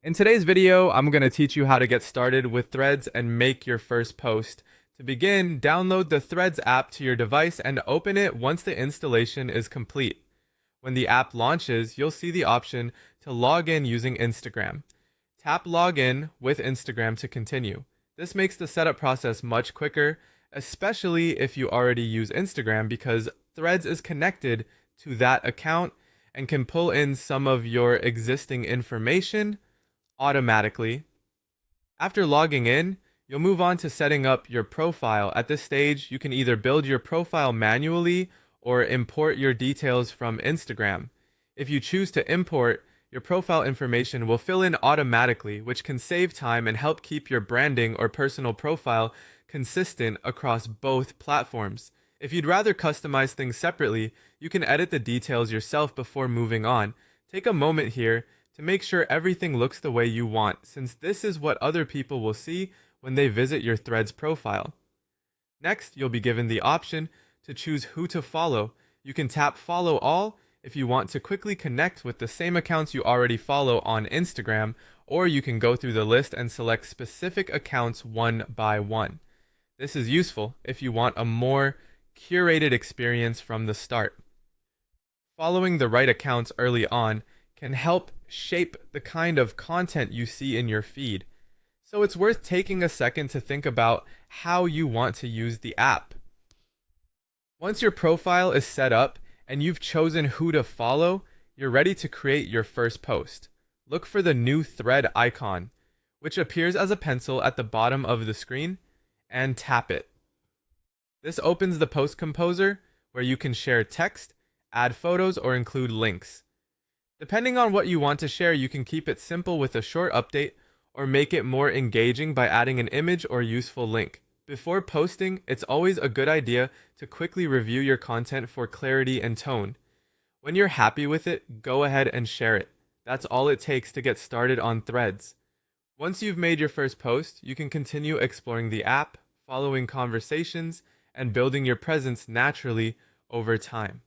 In today's video, I'm going to teach you how to get started with Threads and make your first post. To begin, download the Threads app to your device and open it once the installation is complete. When the app launches, you'll see the option to log in using Instagram. Tap Login with Instagram to continue. This makes the setup process much quicker, especially if you already use Instagram because Threads is connected to that account and can pull in some of your existing information automatically. After logging in, you'll move on to setting up your profile. At this stage, you can either build your profile manually or import your details from Instagram. If you choose to import, your profile information will fill in automatically, which can save time and help keep your branding or personal profile consistent across both platforms. If you'd rather customize things separately, you can edit the details yourself before moving on. Take a moment here to make sure everything looks the way you want, since this is what other people will see when they visit your Threads profile. Next, you'll be given the option to choose who to follow. You can tap Follow All if you want to quickly connect with the same accounts you already follow on Instagram, or you can go through the list and select specific accounts one by one. This is useful if you want a more curated experience from the start. Following the right accounts early on can help shape the kind of content you see in your feed. So it's worth taking a second to think about how you want to use the app. Once your profile is set up and you've chosen who to follow, you're ready to create your first post. Look for the new thread icon, which appears as a pencil at the bottom of the screen, and tap it. This opens the post composer where you can share text, add photos, or include links. Depending on what you want to share, you can keep it simple with a short update or make it more engaging by adding an image or useful link. Before posting, it's always a good idea to quickly review your content for clarity and tone. When you're happy with it, go ahead and share it. That's all it takes to get started on Threads. Once you've made your first post, you can continue exploring the app, following conversations, and building your presence naturally over time.